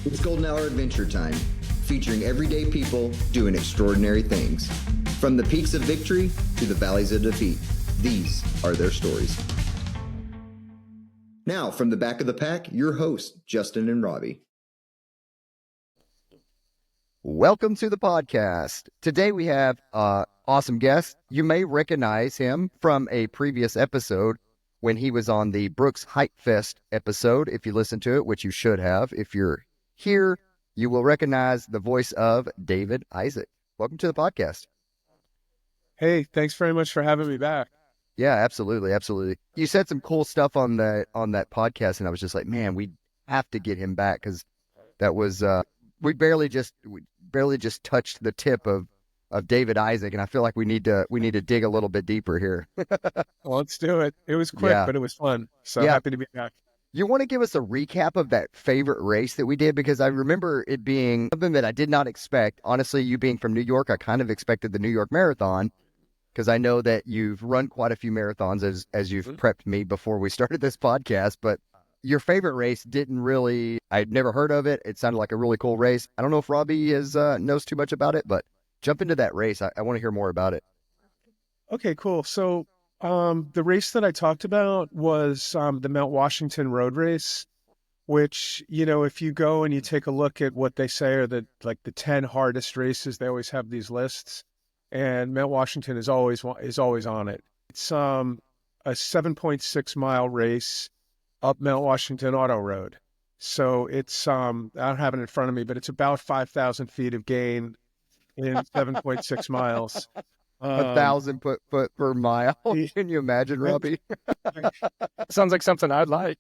It's Golden Hour Adventure Time, featuring everyday people doing extraordinary things. From the peaks of victory to the valleys of defeat, these are their stories. Now, from the back of the pack, your hosts, Justin and Robbie. Welcome to the podcast. Today we have an awesome guest. You may recognize him from a previous episode when he was on the Brooks Hike Fest episode. If you listen to it, which you should have, if you're here, you will recognize the voice of David Isaac. Welcome to the podcast. Hey, thanks very much for having me back. Yeah, absolutely. Absolutely. You said some cool stuff on that podcast, and I was just like, man, we have to get him back because that was, we barely just touched the tip of David Isaac, and I feel like we need to dig a little bit deeper here. Well, let's do it. It was quick, but it was fun. So happy to be back. You want to give us a recap of that favorite race that we did? Because I remember it being something that I did not expect. Honestly, you being from New York, I kind of expected the New York Marathon because I know that you've run quite a few marathons as you've prepped me before we started this podcast. But your favorite race didn't really, I'd never heard of it. It sounded like a really cool race. I don't know if Robbie knows too much about it, but jump into that race. I want to hear more about it. Okay, cool. So the race that I talked about was the Mount Washington Road Race, which, if you go and you take a look at what they say are the 10 hardest races, they always have these lists, and Mount Washington is always on it. It's a 7.6 mile race up Mount Washington Auto Road. So it's I don't have it in front of me, but it's about 5,000 feet of gain in 7.6 miles. 1,000 foot per mile. Can you imagine, Robbie? Sounds like something I'd like.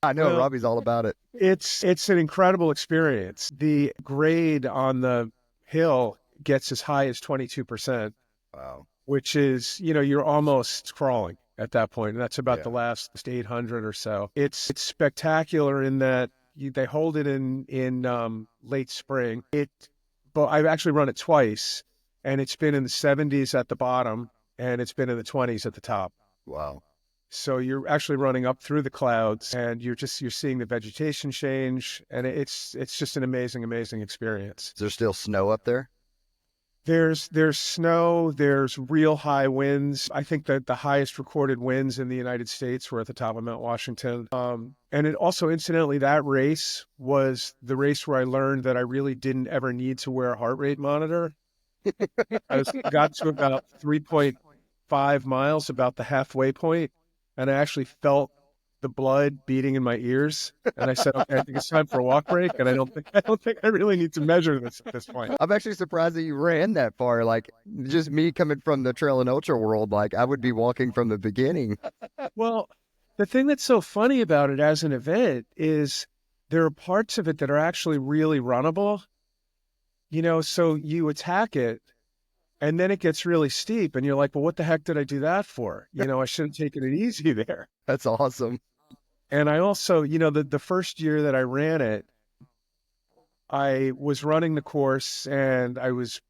I know, Robbie's all about it. It's an incredible experience. The grade on the hill gets as high as 22%. Wow. Which is, you're almost crawling at that point. And that's about the last 800 or so. It's spectacular in that they hold it in late spring. But I've actually run it twice, and it's been in the 70s at the bottom, and it's been in the 20s at the top. Wow. So you're actually running up through the clouds, and you're seeing the vegetation change, and it's just an amazing, amazing experience. Is there still snow up there? There's snow, there's real high winds. I think that the highest recorded winds in the United States were at the top of Mount Washington. And it also, incidentally, that race was the race where I learned that I really didn't ever need to wear a heart rate monitor. I got to about 3.5 miles, about the halfway point, and I actually felt the blood beating in my ears, and I said, "Okay, I think it's time for a walk break." And I don't think I really need to measure this at this point. I'm actually surprised that you ran that far. Like, just me coming from the trail and ultra world, like I would be walking from the beginning. Well, the thing that's so funny about it as an event is there are parts of it that are actually really runnable. So you attack it, and then it gets really steep, and you're like, "Well, what the heck did I do that for? I should have taken it easy there." That's awesome. And I also, the first year that I ran it, I was running the course, and I was,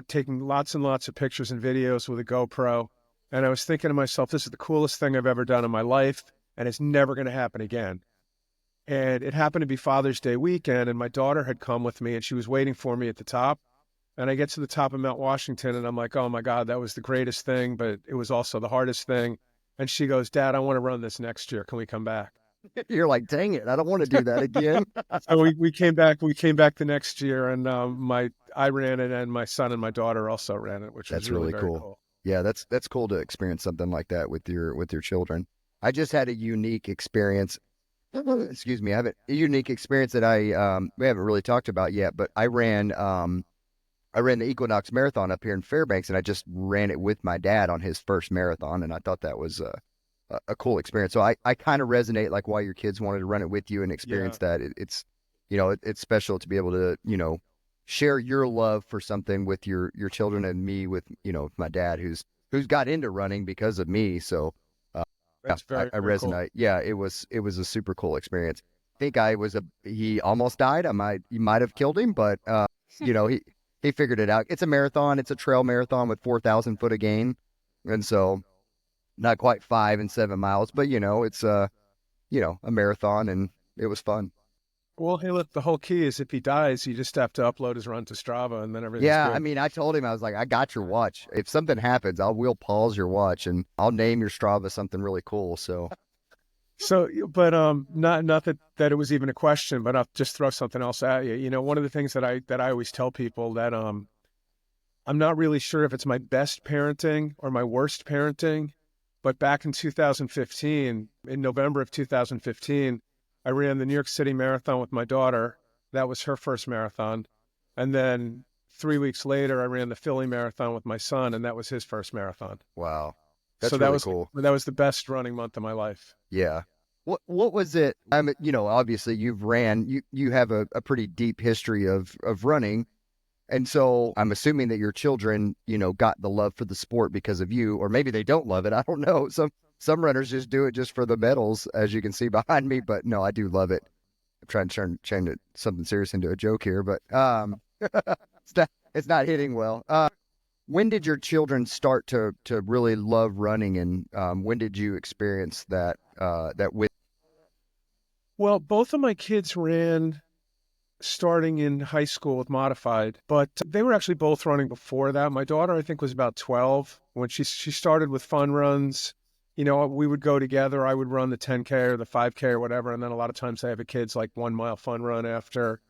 taking lots and lots of pictures and videos with a GoPro. And I was thinking to myself, this is the coolest thing I've ever done in my life, and it's never going to happen again. And it happened to be Father's Day weekend, and my daughter had come with me, and she was waiting for me at the top. And I get to the top of Mount Washington, and I'm like, oh my God, that was the greatest thing, but it was also the hardest thing. And she goes, "Dad, I want to run this next year. Can we come back?" You're like, dang it, I don't want to do that again. So we came back the next year, and I ran it, and my son and my daughter also ran it, which was really very cool. Yeah, that's cool to experience something like that with your children. I just had a unique experience. Excuse me, I have a unique experience that we haven't really talked about yet, but I ran the Equinox Marathon up here in Fairbanks, and I just ran it with my dad on his first marathon, and I thought that was a cool experience. So I kind of resonate like why your kids wanted to run it with you and experience that. It's it's special to be able to share your love for something with your children, and me with my dad who's got into running because of me. So I resonate. Cool. Yeah, it was a super cool experience. I think he almost died. You might have killed him, but he figured it out. It's a marathon. It's a trail marathon with 4,000 foot of gain. And so not quite 5 and 7 miles, but it's a marathon, and it was fun. Well, hey, look, the whole key is if he dies, you just have to upload his run to Strava, and then everything's Yeah, good. I mean, I told him, I was like, I got your watch. If something happens, we'll pause your watch and I'll name your Strava something really cool. So So, but not that it was even a question, but I'll just throw something else at you. You know, one of the things that I always tell people that I'm not really sure if it's my best parenting or my worst parenting, but back in 2015, in November of 2015, I ran the New York City Marathon with my daughter. That was her first marathon. And then 3 weeks later, I ran the Philly Marathon with my son, and that was his first marathon. wow, that's So really cool. that was the best running month of my life. Yeah. What was it? Obviously you have a pretty deep history of running. And so I'm assuming that your children, got the love for the sport because of you, or maybe they don't love it. I don't know. Some runners just do it just for the medals, as you can see behind me. But no, I do love it. I'm trying to turn something serious into a joke here, but it's not hitting well. When did your children start to really love running, and when did you experience that with? Well, both of my kids ran starting in high school with modified, but they were actually both running before that. My daughter, I think, was about 12 when she started with fun runs. You know, we would go together. I would run the 10K or the 5K or whatever, and then a lot of times I have a kid's like 1 mile fun run after.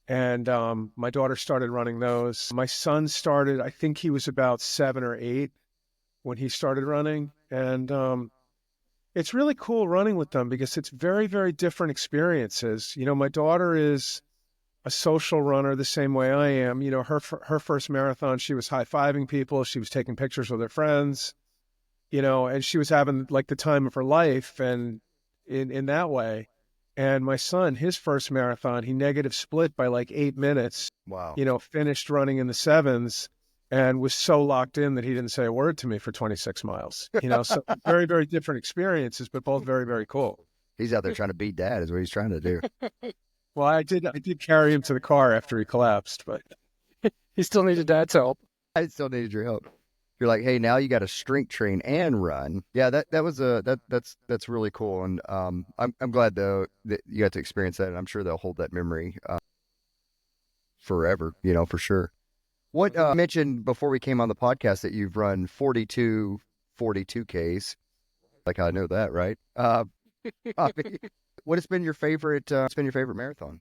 And my daughter started running those. My son started, I think he was about 7 or 8 when he started running, and it's really cool running with them because it's very, very different experiences. You know, my daughter is a social runner the same way I am. You know, her first marathon, she was high-fiving people. She was taking pictures with her friends, you know, and she was having like the time of her life and in that way. And my son, his first marathon, he negative split by like 8 minutes, Wow. you know, finished running in the sevens and was so locked in that he didn't say a word to me for 26 miles. You know, so very, very different experiences, but both very, very cool. He's out there trying to beat dad, is what he's trying to do. Well, I did carry him to the car after he collapsed, but He still needed dad's help. I still needed your help. You're like, hey, now you got to strength train and run. Yeah, that's really cool, and I'm glad though that you got to experience that, and I'm sure they'll hold that memory forever. You know, for sure. What you mentioned before we came on the podcast that you've run 42Ks. Like I know that, right? Bobby, what has been your favorite? What's been your favorite marathon?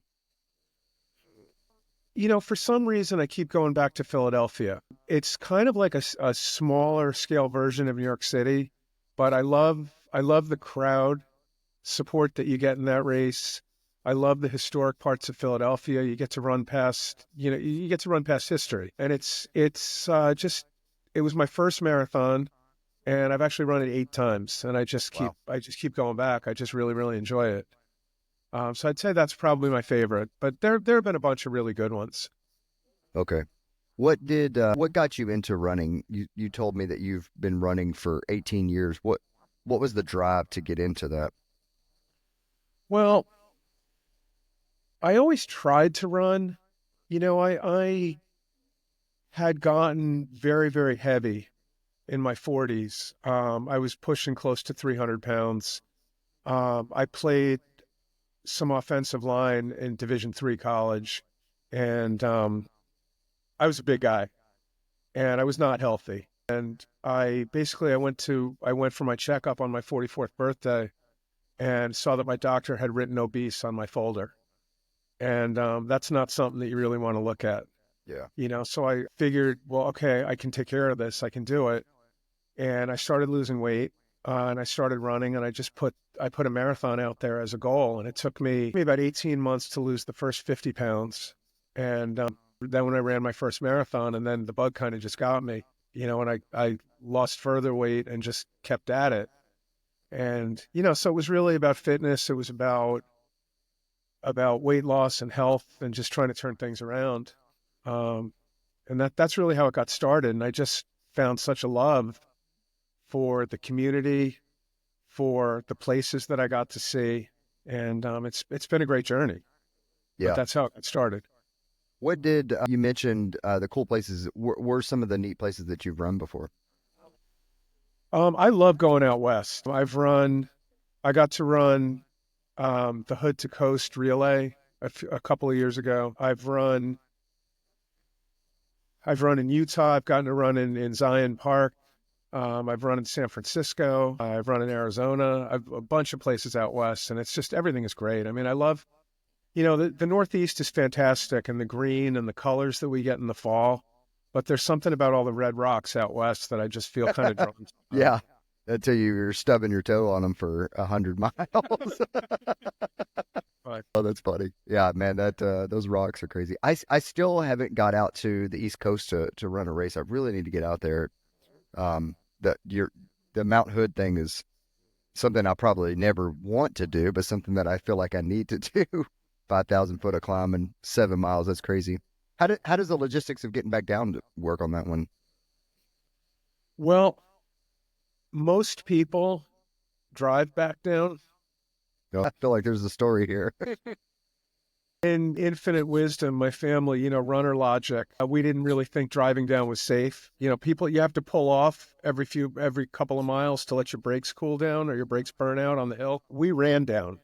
you know, for some reason, I keep going back to Philadelphia. It's kind of like a smaller scale version of New York City, but I love the crowd support that you get in that race. I love the historic parts of Philadelphia. You get to run past, you get to run past history, and it's just it was my first marathon, and I've actually run it 8 times, and I just keep going back. I just really, really enjoy it. So I'd say that's probably my favorite, but there have been a bunch of really good ones. Okay. What got you into running? You told me that you've been running for 18 years. What was the drive to get into that? Well, I always tried to run. You know, I had gotten very, very heavy in my 40s. I was pushing close to 300 pounds. I played some offensive line in Division III college, and I was a big guy, and I was not healthy. And I went for my checkup on my 44th birthday and saw that my doctor had written obese on my folder. And that's not something that you really want to look at. Yeah. You know, so I figured, well, okay, I can take care of this. I can do it. And I started losing weight, and I started running, and I put a marathon out there as a goal. And it took me about 18 months to lose the first 50 pounds. And then when I ran my first marathon, and then the bug kind of just got me, you know, and I lost further weight and just kept at it. And, you know, so it was really about fitness. It was about weight loss and health and just trying to turn things around. And that's really how it got started. And I just found such a love for the community, for the places that I got to see. And it's been a great journey. Yeah. But that's how it got started. What did you mentioned the cool places? Were some of the neat places that you've run before? I love going out west. I got to run the Hood to Coast relay a couple of years ago. I've run in Utah. I've gotten to run in Zion Park. I've run in San Francisco. I've run in Arizona. I've a bunch of places out west, and it's just everything is great. I mean, I love, the Northeast is fantastic, and the green and the colors that we get in the fall. But there's something about all the red rocks out west that I just feel kind of drawn to. Yeah. Until you're stubbing your toe on them for 100 miles. Right. Oh, that's funny. Yeah, man, those rocks are crazy. I still haven't got out to the East Coast to run a race. I really need to get out there. The Mount Hood thing is something I'll probably never want to do, but something that I feel like I need to do. 5,000 foot of climb and 7 miles. That's crazy. How does the logistics of getting back down to work on that one? Well, most people drive back down. I feel like there's a story here. In infinite wisdom, my family, runner logic, we didn't really think driving down was safe. People, you have to pull off every couple of miles to let your brakes cool down or your brakes burn out on the hill. We ran down.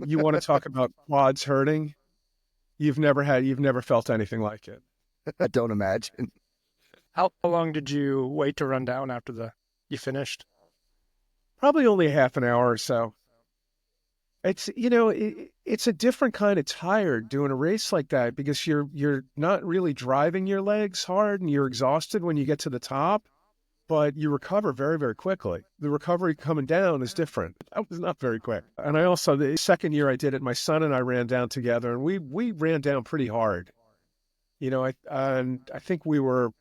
You want to talk about quads hurting? You've never felt anything like it. I don't imagine. How long did you wait to run down after you finished? Probably only half an hour or so. It's it's a different kind of tired doing a race like that because you're not really driving your legs hard and you're exhausted when you get to the top, but you recover very, very quickly. The recovery coming down is different. That was not very quick. And I also, the second year I did it, my son and I ran down together, and we ran down pretty hard. I think we were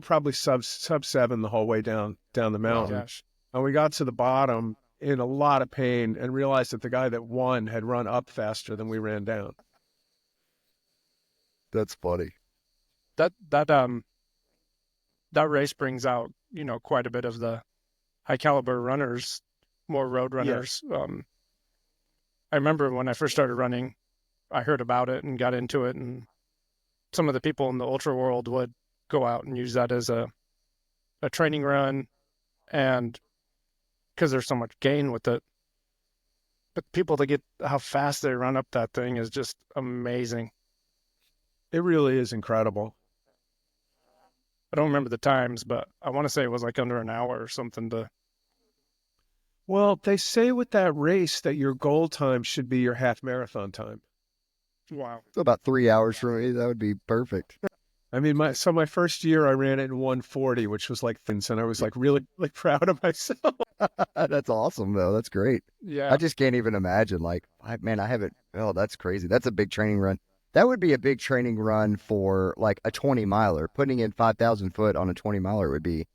probably sub 7 the whole way down the mountain. Oh, gosh. And we got to the bottom in a lot of pain and realized that the guy that won had run up faster than we ran down. That's funny. That race brings out, quite a bit of the high caliber runners, more road runners. Yeah. I remember when I first started running, I heard about it and got into it, and some of the people in the ultra world would go out and use that as a training run, and because there's so much gain with it. But people to get how fast they run up that thing is just amazing. It really is incredible. I don't remember the times, but I want to say it was like under an hour or something. Well, they say with that race that your goal time should be your half marathon time. Wow. So about 3 hours for me, that would be perfect. I mean, my first year I ran it in 1:40, which was like thins, and I was like really, really proud of myself. That's awesome, though. That's great. Yeah. I just can't even imagine. I haven't. Oh, that's crazy. That's a big training run. That would be a big training run for like a 20 miler. Putting in 5,000 foot on a 20 miler would be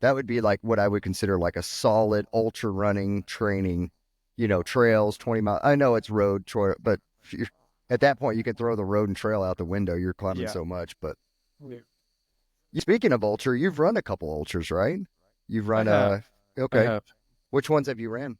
like what I would consider like a solid ultra running training, trails, 20 miles. I know it's road, but at that point you can throw the road and trail out the window. You're climbing so much. But speaking of ultra, you've run a couple ultras, right? You've run okay. I have. Which ones have you ran?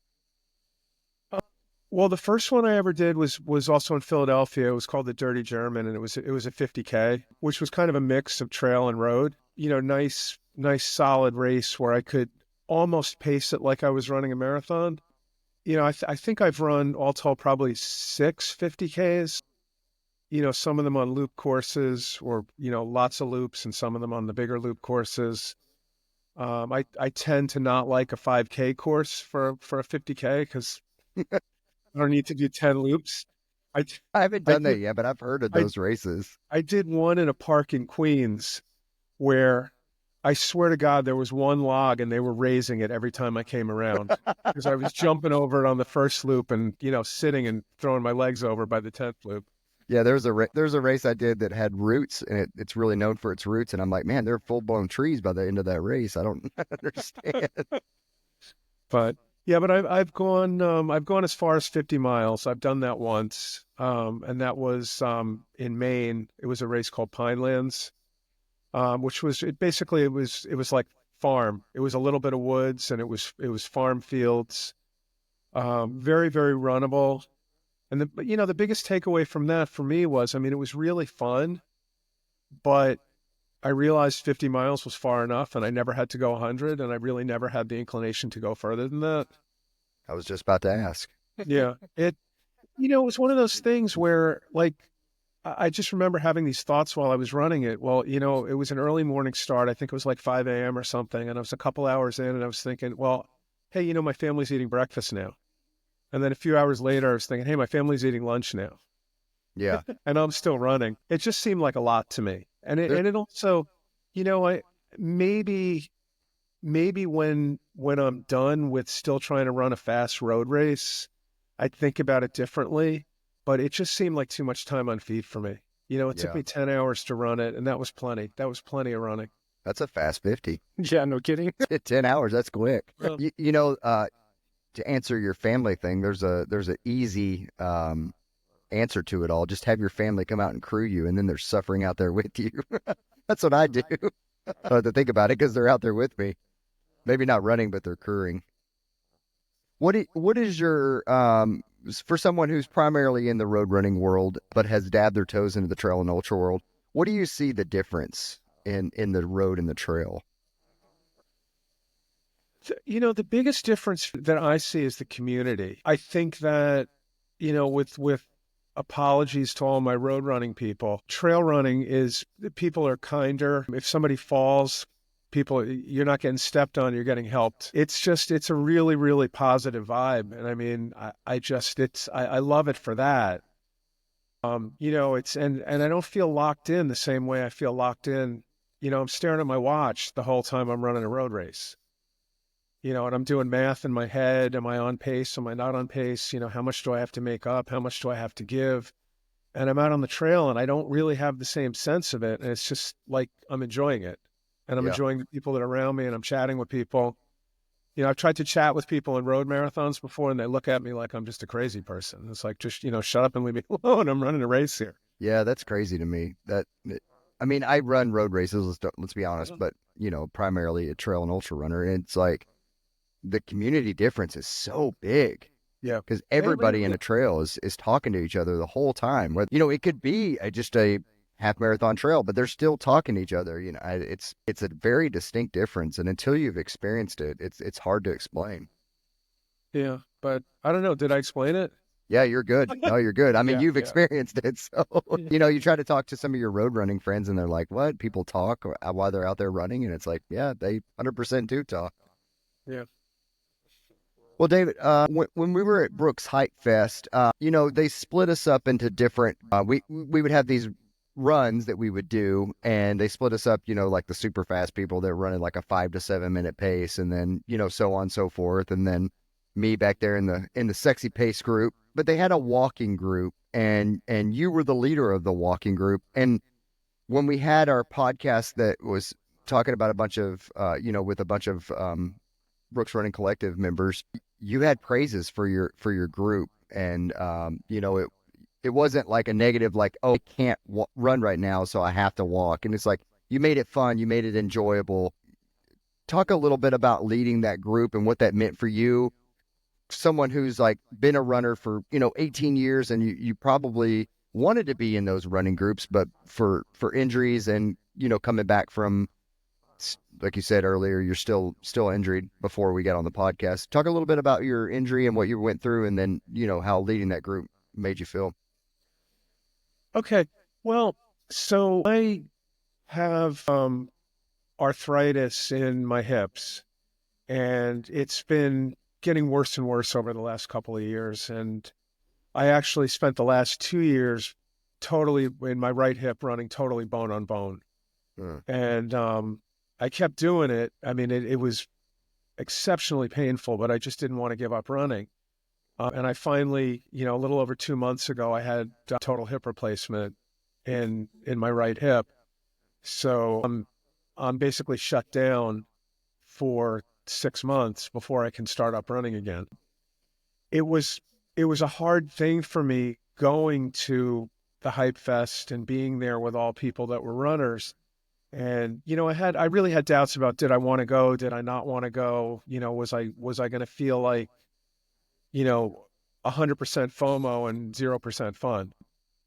Well, the first one I ever did was also in Philadelphia. It was called the Dirty German, and it was a 50K, which was kind of a mix of trail and road. Nice solid race where I could almost pace it like I was running a marathon. I think I've run all told probably 6 50Ks. Some of them on loop courses or lots of loops, and some of them on the bigger loop courses. I tend to not like a 5K course for a 50K because I don't need to do 10 loops. I haven't done that yet, but I've heard of those races. I did one in a park in Queens where I swear to God there was one log and they were raising it every time I came around because I was jumping over it on the first loop and, sitting and throwing my legs over by the 10th loop. Yeah, there's a race I did that had roots, and it's really known for its roots. And I'm like, man, they're full-blown trees by the end of that race. I don't understand. But I've gone as far as 50 miles. I've done that once, and that was in Maine. It was a race called Pinelands, which was it was like farm. It was a little bit of woods, and it was farm fields. Very, very runnable. And the biggest takeaway from that for me was, it was really fun, but I realized 50 miles was far enough, and I never had to go 100, and I really never had the inclination to go further than that. I was just about to ask. Yeah, it was one of those things where, like, I just remember having these thoughts while I was running it. Well, it was an early morning start. I think it was like 5 a.m. or something. And I was a couple hours in and I was thinking, well, hey, my family's eating breakfast now. And then a few hours later, I was thinking, hey, my family's eating lunch now. Yeah. And I'm still running. It just seemed like a lot to me. And it also, maybe when I'm done with still trying to run a fast road race, I'd think about it differently. But it just seemed like too much time on feet for me. It took me 10 hours to run it, and that was plenty. That was plenty of running. That's a fast 50. Yeah, no kidding. 10 hours, that's quick. Well, To answer your family thing, there's an easy answer to it all. Just have your family come out and crew you, and then they're suffering out there with you. That's what I do. To think about it, because they're out there with me. Maybe not running, but they're crewing. What is your for someone who's primarily in the road running world but has dabbed their toes into the trail and ultra world? What do you see the difference in the road and the trail? The biggest difference that I see is the community. I think that, with apologies to all my road running people, trail running is people are kinder. If somebody falls, you're not getting stepped on, you're getting helped. It's a really, really positive vibe. And I mean, I love it for that. And I don't feel locked in the same way I feel locked in. I'm staring at my watch the whole time I'm running a road race. And I'm doing math in my head. Am I on pace? Am I not on pace? How much do I have to make up? How much do I have to give? And I'm out on the trail and I don't really have the same sense of it. And it's just like, I'm enjoying it. And I'm enjoying the people that are around me and I'm chatting with people. I've tried to chat with people in road marathons before and they look at me like I'm just a crazy person. It's like, just, shut up and leave me alone. I'm running a race here. Yeah, that's crazy to me. I run road races, let's be honest, but, primarily a trail and ultra runner. And it's like, the community difference is so big. Yeah. Because everybody in a trail is talking to each other the whole time. It could be just a half marathon trail, but they're still talking to each other. It's a very distinct difference. And until you've experienced it, it's hard to explain. Yeah. But I don't know. Did I explain it? Yeah, you're good. No, you're good. I mean, you've experienced it. So, you try to talk to some of your road running friends and they're like, what? People talk while they're out there running. And it's like, yeah, they 100% do talk. Yeah. Well, David, when we were at Brooks Hike Fest, they split us up into different, we would have these runs that we would do, and they split us up, like the super fast people that were running like a 5 to 7 minute pace, and then, so on and so forth. And then me back there in the sexy pace group, but they had a walking group and you were the leader of the walking group. And when we had our podcast that was talking about a bunch of, with a bunch of, Brooks Running Collective members, you had praises for your group, and it wasn't like a negative, like, oh, I can't run right now, so I have to walk. And it's like, you made it fun, you made it enjoyable. Talk a little bit about leading that group and what that meant for you. Someone who's like been a runner for 18 years, and you probably wanted to be in those running groups, but for injuries and coming back from, like you said earlier, you're still injured before we got on the podcast. Talk a little bit about your injury and what you went through, and then, how leading that group made you feel. Okay. Well, so I have arthritis in my hips, and it's been getting worse and worse over the last couple of years. And I actually spent the last 2 years totally in my right hip running totally bone on bone. And I kept doing it. I mean, it was exceptionally painful, but I just didn't want to give up running. And I finally, a little over 2 months ago, I had a total hip replacement in my right hip. So I'm basically shut down for 6 months before I can start up running again. It was a hard thing for me going to the Hype Fest and being there with all people that were runners. And, I really had doubts about, did I want to go? Did I not want to go? Was I going to feel like, 100% FOMO and 0% fun?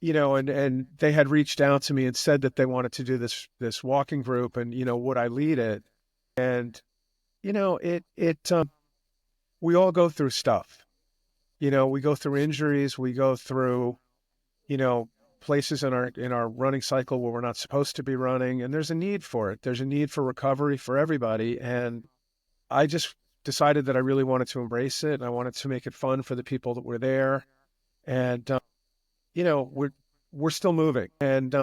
And they had reached out to me and said that they wanted to do this walking group, and, would I lead it? And, we all go through stuff. We go through injuries, we go through, places in our running cycle where we're not supposed to be running, and there's a need for it. There's a need for recovery for everybody, and I just decided that I really wanted to embrace it, and I wanted to make it fun for the people that were there, and we're still moving, and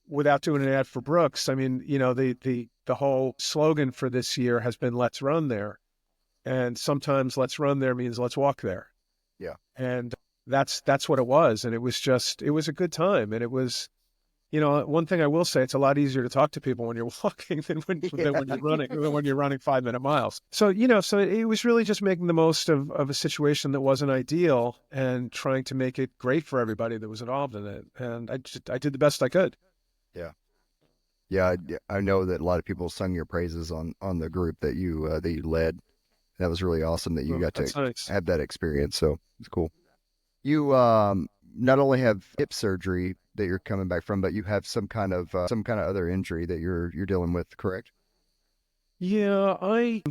without doing an ad for Brooks, I mean, the whole slogan for this year has been "Let's run there," and sometimes "Let's run there" means "Let's walk there." Yeah. And that's what it was. And it was a good time. And it was, one thing I will say, it's a lot easier to talk to people when you're walking than when you're running, than when you're running 5-minute miles. So, so it was really just making the most of a situation that wasn't ideal and trying to make it great for everybody that was involved in it. And I did the best I could. Yeah. Yeah. I know that a lot of people sung your praises on the group that you led. That was really awesome that you got to have that experience. So it's cool. You not only have hip surgery that you're coming back from, but you have some kind of other injury that you're dealing with, correct? Yeah, I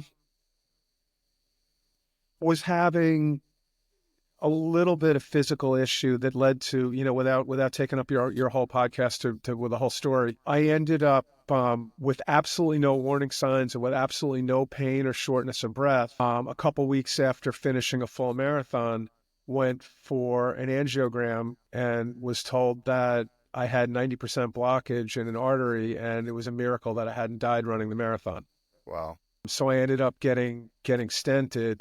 was having a little bit of physical issue that led to, without taking up your whole podcast to with the whole story, I ended up with absolutely no warning signs and with absolutely no pain or shortness of breath. A couple weeks after finishing a full marathon, went for an angiogram and was told that I had 90% blockage in an artery, and it was a miracle that I hadn't died running the marathon. Wow. So I ended up getting stented.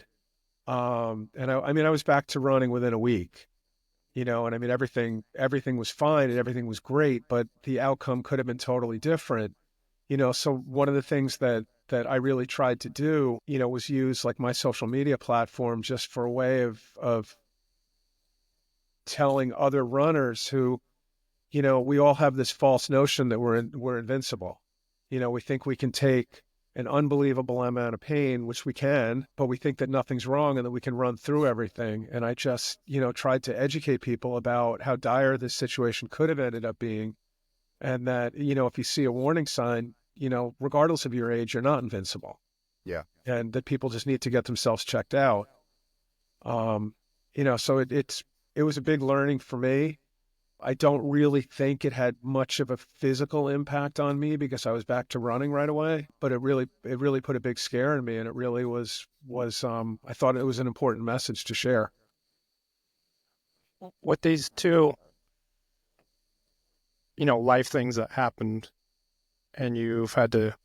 And I was back to running within a week, and I mean, everything was fine and everything was great, but the outcome could have been totally different, so one of the things that I really tried to do, was use like my social media platform just for a way of telling other runners who, we all have this false notion that we're invincible. We think we can take an unbelievable amount of pain, which we can, but we think that nothing's wrong and that we can run through everything. And I just, tried to educate people about how dire this situation could have ended up being. And that, if you see a warning sign, regardless of your age, you're not invincible. Yeah. And that people just need to get themselves checked out. So it was a big learning for me. I don't really think it had much of a physical impact on me because I was back to running right away, but it really put a big scare in me, and it really was I thought it was an important message to share. With these two, life things that happened, and you've had to,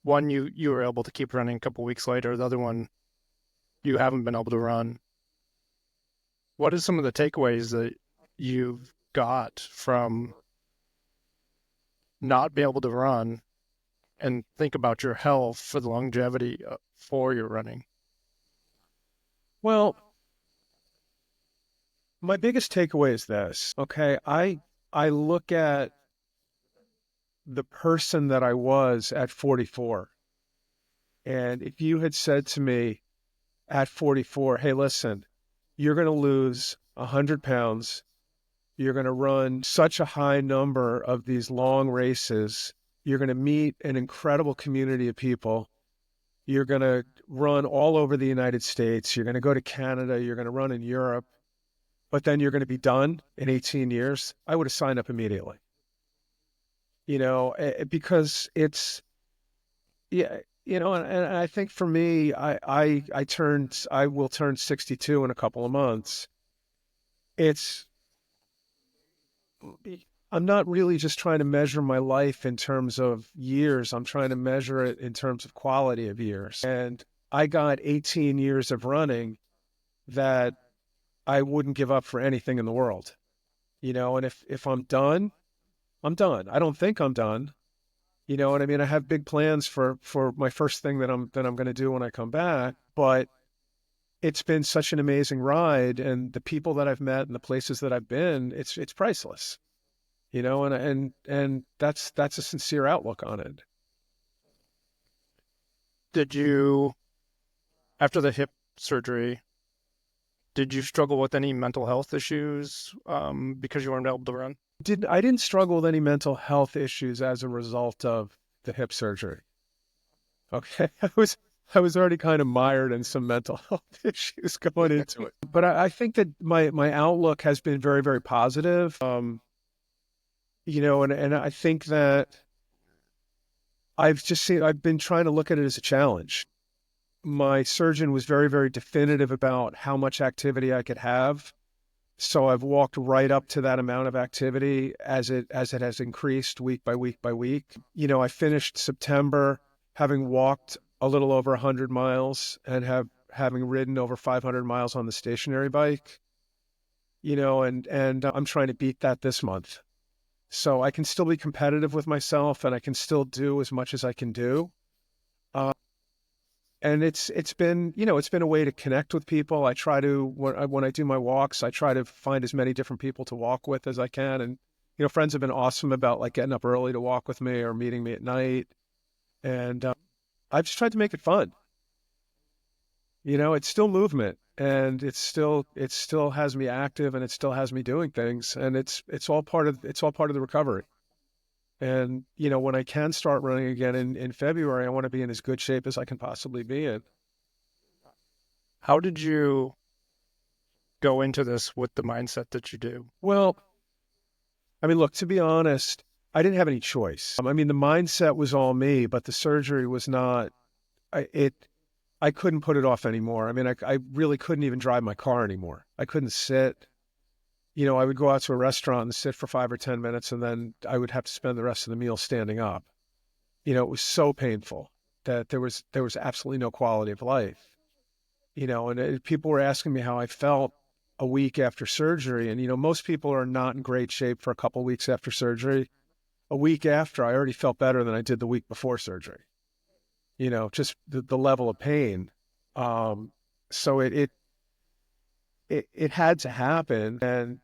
one, you were able to keep running a couple weeks later, the other one, you haven't been able to run. What are some of the takeaways that you've got from not being able to run and think about your health for the longevity for your running? Well, my biggest takeaway is this. Okay, I look at the person that I was at 44. And if you had said to me at 44, hey, listen, you're going to lose 100 pounds. You're going to run such a high number of these long races. You're going to meet an incredible community of people. You're going to run all over the United States. You're going to go to Canada. You're going to run in Europe. But then you're going to be done in 18 years. I would have signed up immediately. Because it's, yeah, and I think for me, I will turn 62 in a couple of months. I'm not really just trying to measure my life in terms of years. I'm trying to measure it in terms of quality of years. And I got 18 years of running that I wouldn't give up for anything in the world. And if I'm done, I'm done. I don't think I'm done. And I mean, I have big plans for my first thing that I'm going to do when I come back, but it's been such an amazing ride, and the people that I've met and the places that I've been, it's priceless, and that's a sincere outlook on it. Did you, after the hip surgery, did you struggle with any mental health issues because you weren't able to run? I didn't struggle with any mental health issues as a result of the hip surgery. Okay. I was already kind of mired in some mental health issues going into it. But I think that my outlook has been very, very positive. And I think that I've been trying to look at it as a challenge. My surgeon was very, very definitive about how much activity I could have. So I've walked right up to that amount of activity as it has increased week by week by week. I finished September having walked a little over 100 miles and having ridden over 500 miles on the stationary bike. And I'm trying to beat that this month. So I can still be competitive with myself, and I can still do as much as I can do. And it's been a way to connect with people. I try to, when I do my walks, I try to find as many different people to walk with as I can. And, friends have been awesome about like getting up early to walk with me or meeting me at night. And I've just tried to make it fun. It's still movement, and it still has me active, and it still has me doing things. And it's all part of the recovery. And, when I can start running again in February, I want to be in as good shape as I can possibly be in. How did you go into this with the mindset that you do? Well, I mean, look, to be honest, I didn't have any choice. The mindset was all me, but the surgery was not. I couldn't put it off anymore. I really couldn't even drive my car anymore. I couldn't sit. I would go out to a restaurant and sit for 5 or 10 minutes, and then I would have to spend the rest of the meal standing up. It was so painful that there was absolutely no quality of life. And people were asking me how I felt a week after surgery. And, most people are not in great shape for a couple of weeks after surgery. A week after, I already felt better than I did the week before surgery. Just the level of pain. So it had to happen. And,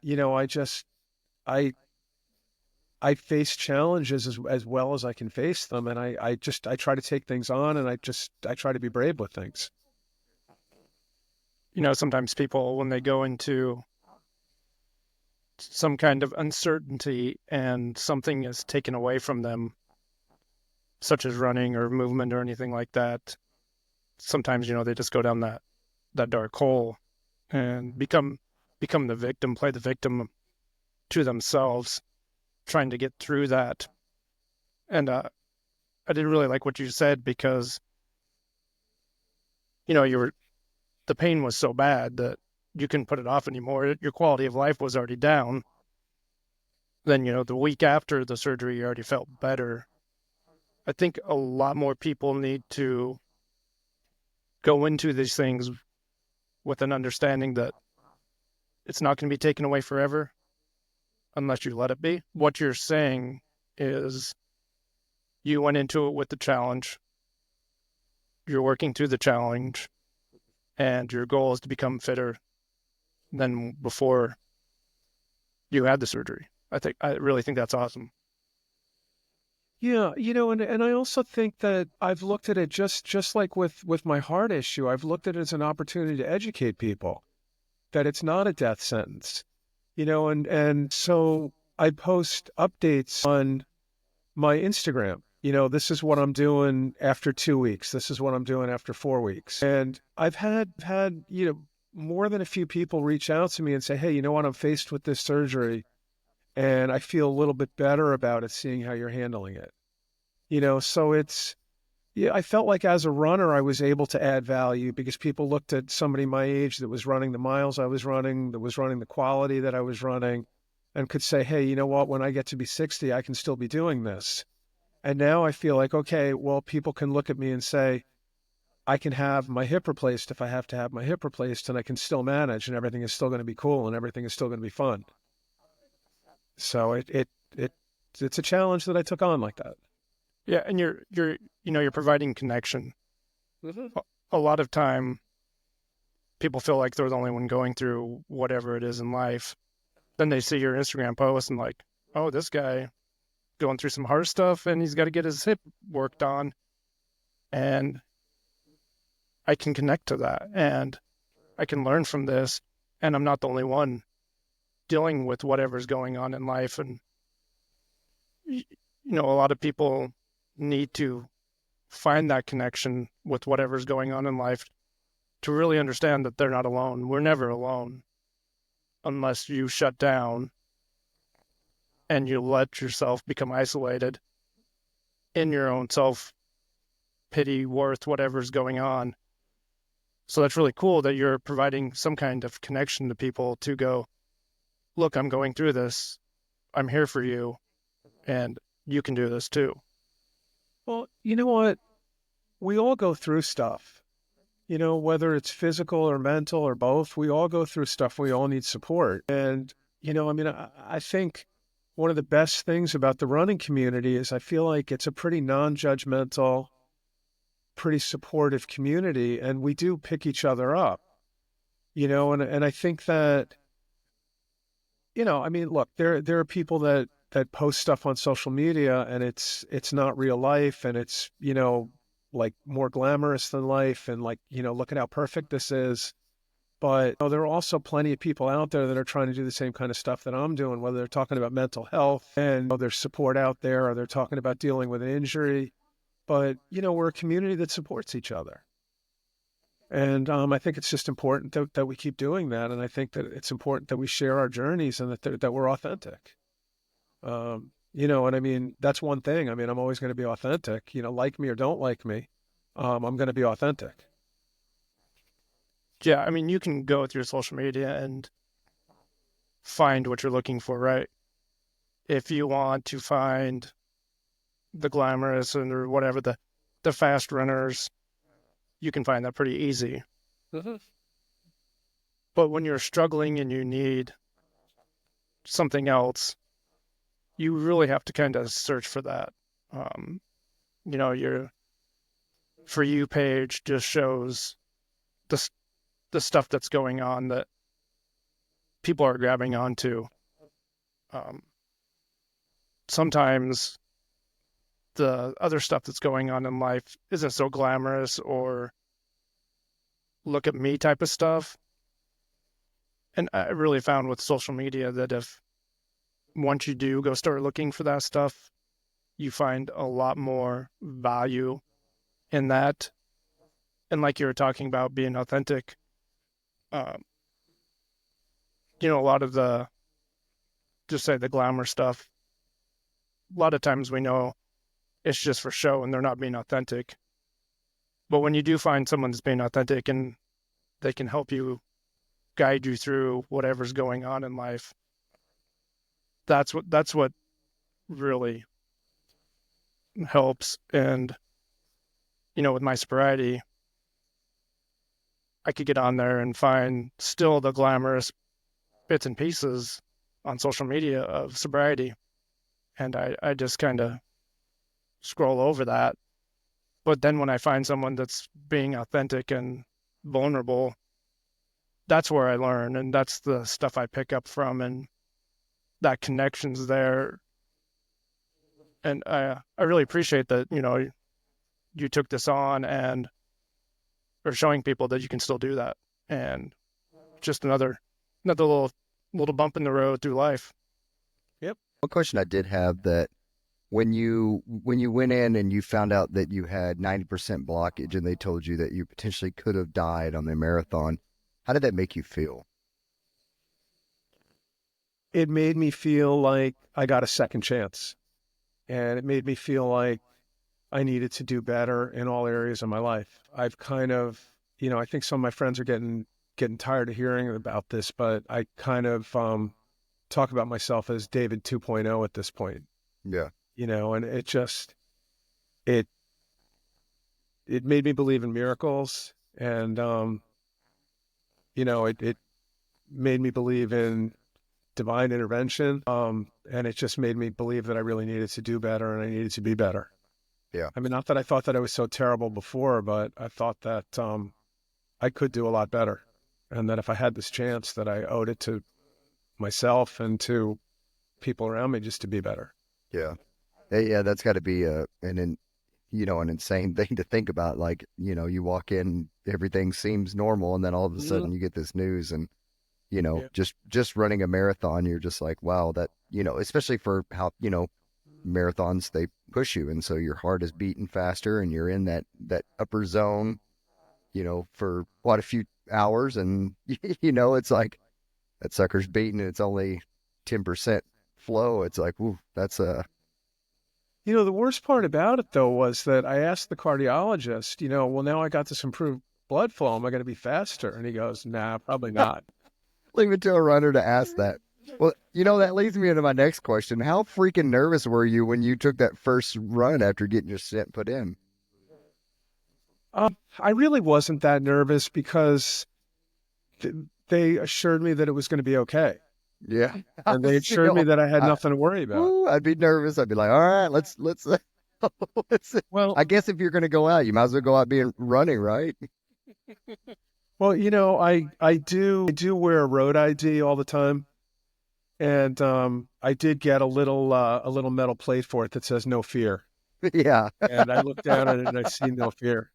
I face challenges as well as I can face them. And I try to take things on, and I try to be brave with things. Sometimes people, when they go into some kind of uncertainty and something is taken away from them, such as running or movement or anything like that, sometimes, they just go down that dark hole and become the victim, play the victim to themselves, trying to get through that. And I didn't really like what you said, because the pain was so bad that you couldn't put it off anymore. Your quality of life was already down. Then, the week after the surgery, you already felt better. I think a lot more people need to go into these things with an understanding that it's not going to be taken away forever unless you let it be. What you're saying is you went into it with the challenge, you're working through the challenge, and your goal is to become fitter than before you had the surgery. I really think that's awesome. Yeah, and I also think that I've looked at it just like with my heart issue. I've looked at it as an opportunity to educate people that it's not a death sentence, and so I post updates on my Instagram. This is what I'm doing after 2 weeks. This is what I'm doing after 4 weeks. And I've had more than a few people reach out to me and say, hey, you know what? I'm faced with this surgery, and I feel a little bit better about it, seeing how you're handling it. So I felt like as a runner, I was able to add value, because people looked at somebody my age that was running the miles I was running, that was running the quality that I was running, and could say, hey, you know what? When I get to be 60, I can still be doing this. And now I feel like, okay, well, people can look at me and say, I can have my hip replaced if I have to have my hip replaced, and I can still manage, and everything is still going to be cool, and everything is still going to be fun. So it's a challenge that I took on like that. Yeah, and you're providing connection. Mm-hmm. A lot of time, people feel like they're the only one going through whatever it is in life. Then they see your Instagram post and like, oh, this guy going through some hard stuff, and he's got to get his hip worked on. And I can connect to that, and I can learn from this, and I'm not the only one dealing with whatever's going on in life. And a lot of people need to find that connection with whatever's going on in life, to really understand that they're not alone. We're never alone unless you shut down and you let yourself become isolated in your own self-pity, worth, whatever's going on. So that's really cool that you're providing some kind of connection to people to go, look, I'm going through this. I'm here for you, and you can do this too. Well, you know what? We all go through stuff, you know, whether it's physical or mental or both. We all go through stuff. We all need support. And, you know, I mean, I think one of the best things about the running community is I feel like it's a pretty non-judgmental, pretty supportive community, and we do pick each other up, you know, and I think that, you know, I mean, look, there are people that post stuff on social media and it's not real life, and it's, you know, like more glamorous than life, and like, you know, look at how perfect this is. But you know, there are also plenty of people out there that are trying to do the same kind of stuff that I'm doing, whether they're talking about mental health and, you know, there's support out there, or they're talking about dealing with an injury. But, you know, we're a community that supports each other. And I think it's just important that we keep doing that. And I think that it's important that we share our journeys and that we're authentic. You know, and I mean, that's one thing. I mean, I'm always going to be authentic, you know, like me or don't like me. I'm going to be authentic. Yeah, I mean, you can go through social media and find what you're looking for, right? If you want to find the glamorous and or whatever, the fast runners, you can find that pretty easy. Mm-hmm. But when you're struggling and you need something else, you really have to kind of search for that. You know, your For You page just shows the stuff that's going on that people are grabbing onto. Sometimes the other stuff that's going on in life isn't so glamorous or look at me type of stuff. And I really found with social media that if once you do go start looking for that stuff, you find a lot more value in that. And like you were talking about being authentic, you know, a lot of the, just say the glamour stuff, a lot of times we know it's just for show and they're not being authentic. But when you do find someone that's being authentic and they can help you, guide you through whatever's going on in life, that's what really helps. And, you know, with my sobriety, I could get on there and find still the glamorous bits and pieces on social media of sobriety. And I just kind of scroll over that. But then when I find someone that's being authentic and vulnerable, that's where I learn, and that's the stuff I pick up from, and that connection's there. And I really appreciate that, you know, you took this on and are showing people that you can still do that. And just another little bump in the road through life. Yep. One question I did have, that when you went in and you found out that you had 90% blockage and they told you that you potentially could have died on the marathon, how did that make you feel? It made me feel like I got a second chance. And it made me feel like I needed to do better in all areas of my life. I've kind of, you know, I think some of my friends are getting tired of hearing about this, but I kind of talk about myself as David 2.0 at this point. Yeah. You know, and it just, it made me believe in miracles, and, you know, it made me believe in divine intervention. And it just made me believe that I really needed to do better and I needed to be better. Yeah. I mean, not that I thought that I was so terrible before, but I thought that I could do a lot better. And that if I had this chance, that I owed it to myself and to people around me just to be better. Yeah. Yeah, that's got to be an insane thing to think about. Like, you know, you walk in, everything seems normal, and then all of a sudden you get this news, and, you know, just running a marathon, you're just like, wow, that, you know, especially for how, you know, marathons, they push you. And so your heart is beating faster and you're in that upper zone, for quite a few hours. And, it's like that sucker's beating and it's only 10% flow. It's like, woo, that's The worst part about it, though, was that I asked the cardiologist, well, now I got this improved blood flow. Am I going to be faster? And he goes, nah, probably not. leave it to a runner to ask that. Well, that leads me into my next question. How freaking nervous were you when you took that first run after getting your stent put in? I really wasn't that nervous because they assured me that it was going to be okay. Yeah. And they assured me that I had nothing to worry about. Ooh, I'd be nervous. I'd be like, all right, let's Well, I guess if you're going to go out, you might as well go out being running, right? well, I do wear a road ID all the time. And I did get a little metal plate for it that says "No fear." Yeah. And I looked down at it and I see "No fear."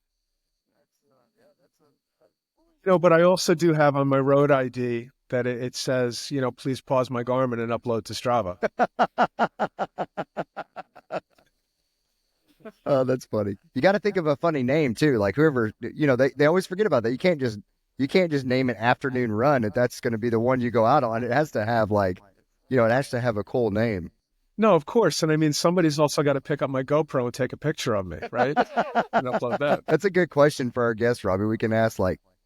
But I also do have on my road ID that it says, please pause my Garmin and upload to Strava. Oh, that's funny. You got to think of a funny name too. Like whoever, they always forget about that. You can't just name an afternoon run if that's going to be the one you go out on. It has to have it has to have a cool name. No, of course. And I mean, somebody's also got to pick up my GoPro and take a picture of me, right? And upload that. That's a good question for our guest, Robbie. We can ask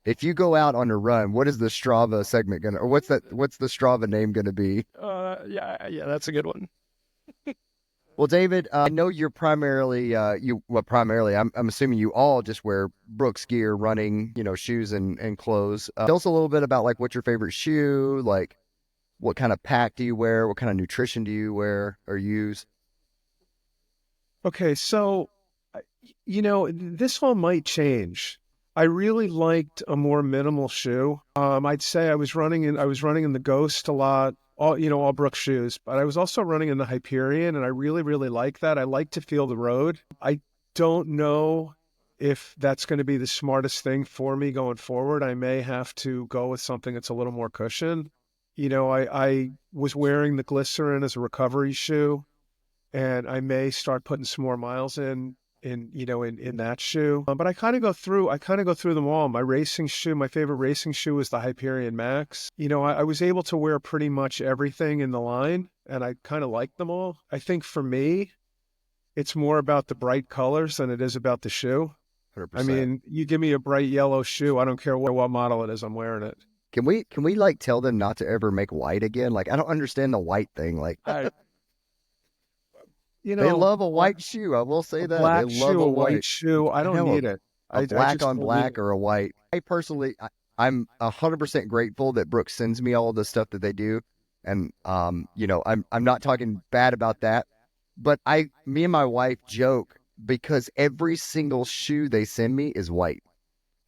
if you go out on a run, what is the Strava segment or what's the Strava name gonna be? Yeah, that's a good one. Well, David, I know you're primarily, I'm assuming you all just wear Brooks gear, running, shoes and clothes. Tell us a little bit about what's your favorite shoe, what kind of pack do you wear, what kind of nutrition do you wear or use? Okay, so, this all might change. I really liked a more minimal shoe. I'd say I was running in the Ghost a lot. All Brooks shoes, but I was also running in the Hyperion, and I really, really like that. I like to feel the road. I don't know if that's going to be the smartest thing for me going forward. I may have to go with something that's a little more cushion. I was wearing the Glycerin as a recovery shoe, and I may start putting some more miles in that shoe. But I kind of go through them all. My favorite racing shoe is the Hyperion Max. I was able to wear pretty much everything in the line, and I kind of like them all. I think for me, it's more about the bright colors than it is about the shoe. 100%. I mean, you give me a bright yellow shoe, I don't care what model it is, I'm wearing it. Can we tell them not to ever make white again? I don't understand the white thing. They love a white shoe. I will say that. Black they love shoe, a white shoe. I don't need it. A black on black or a white. I personally, I'm 100% grateful that Brooks sends me all of the stuff that they do. And, I'm not talking bad about that, but me and my wife joke because every single shoe they send me is white.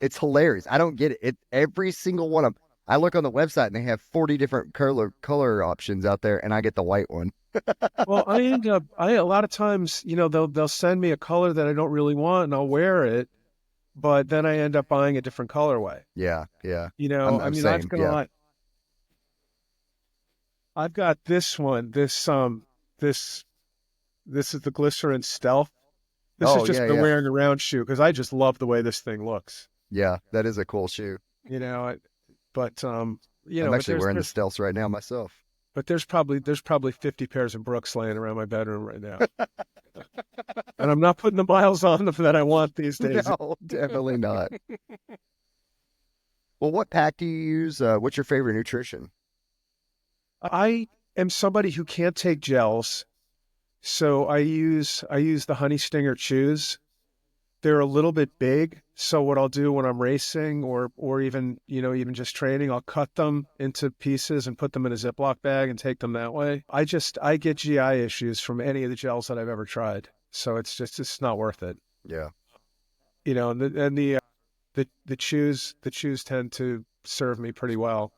It's hilarious. I don't get it. Every single one of them. I look on the website and they have 40 different color options out there, and I get the white one. Well, a lot of times, they'll send me a color that I don't really want, and I'll wear it, but then I end up buying a different colorway. Yeah. I'm not gonna lie. I've got this one. This is the Glycerin Stealth. This is just the wearing around shoe because I just love the way this thing looks. Yeah, that is a cool shoe. But I'm actually wearing the Stealths right now myself. But there's probably 50 pairs of Brooks laying around my bedroom right now. And I'm not putting the miles on them that I want these days. No, definitely not. Well, what pack do you use? What's your favorite nutrition? I am somebody who can't take gels. So I use the Honey Stinger chews. They're a little bit big. So what I'll do when I'm racing or even just training, I'll cut them into pieces and put them in a Ziploc bag and take them that way. I get GI issues from any of the gels that I've ever tried. So it's not worth it. Yeah. The chews tend to serve me pretty well.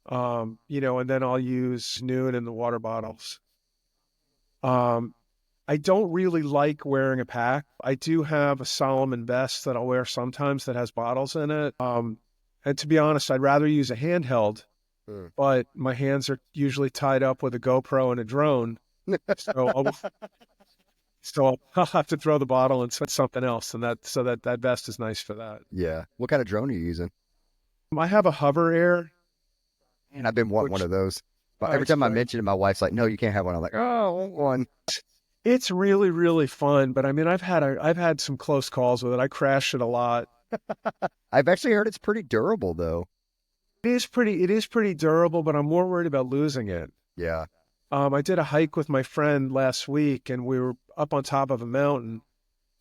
And then I'll use Nuun in the water bottles. I don't really like wearing a pack. I do have a Salomon vest that I'll wear sometimes that has bottles in it. And to be honest, I'd rather use a handheld, but my hands are usually tied up with a GoPro and a drone. So I'll have to throw the bottle and set something else, and that vest is nice for that. Yeah. What kind of drone are you using? I have a Hover Air. And I've been wanting one of those. But every It's time I great. mention it, my wife's like, "No, you can't have one." I'm like, "Oh, I want one." It's really, really fun, but I mean, I've had some close calls with it. I crash it a lot. I've actually heard it's pretty durable, though. It is pretty durable, but I'm more worried about losing it. Yeah. I did a hike with my friend last week, and we were up on top of a mountain,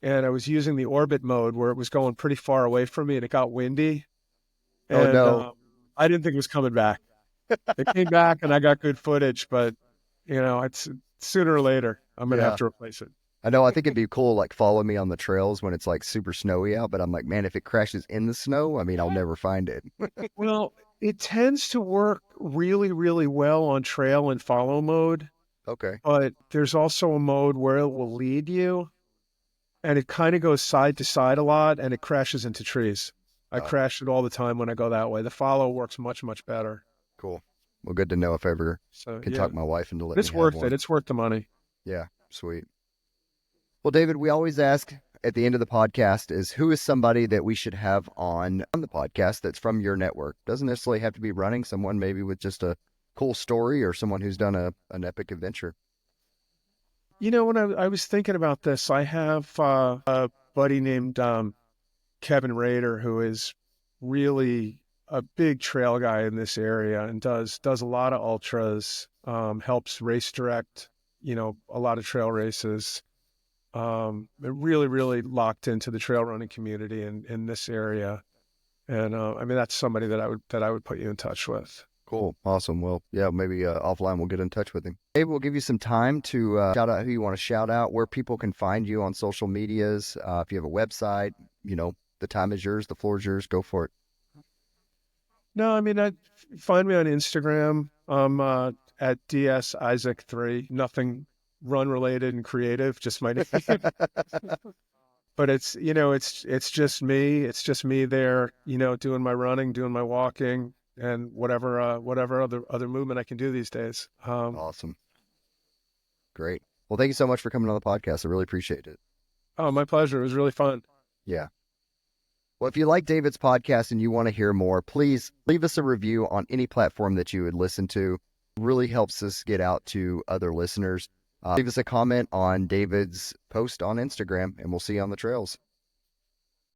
and I was using the orbit mode where it was going pretty far away from me, and it got windy. Oh, And no. I didn't think it was coming back. It came back, and I got good footage, but it's sooner or later I'm gonna Yeah. have to replace it. I know. I think it'd be cool, like follow me on the trails when it's like super snowy out. But I'm like, man, if it crashes in the snow, I mean, I'll never find it. Well, it tends to work really, really well on trail and follow mode, Okay. but there's also a mode where it will lead you, and it kind of goes side to side a lot, and it crashes into trees. I Oh. crash it all the time when I go that way. The follow works much, much better. Cool. Well, good to know if I ever So can yeah, talk my wife into letting it's me have worth one. it. It's worth the money. Yeah. Sweet. Well, David, we always ask at the end of the podcast is who is somebody that we should have on the podcast that's from your network? Doesn't necessarily have to be running, someone maybe with just a cool story or someone who's done an epic adventure. When I was thinking about this, I have a buddy named Kevin Rader, who is really a big trail guy in this area and does a lot of ultras, helps race direct, a lot of trail races. Really, really locked into the trail running community in this area. And I mean, that's somebody that I would put you in touch with. Cool. Awesome. Well, yeah, maybe offline we'll get in touch with him. Dave, we'll give you some time to shout out who you want to shout out, where people can find you on social medias. If you have a website, the time is yours, the floor is yours. Go for it. No, I mean, find me on Instagram. I'm at DS Isaac 3. Nothing run related and creative, just my name. But it's just me. It's just me there, doing my running, doing my walking, and whatever other movement I can do these days. Awesome. Great. Well, thank you so much for coming on the podcast. I really appreciate it. Oh, my pleasure. It was really fun. Yeah. Well, if you like David's podcast and you want to hear more, please leave us a review on any platform that you would listen to. It really helps us get out to other listeners. Leave us a comment on David's post on Instagram, and we'll see you on the trails.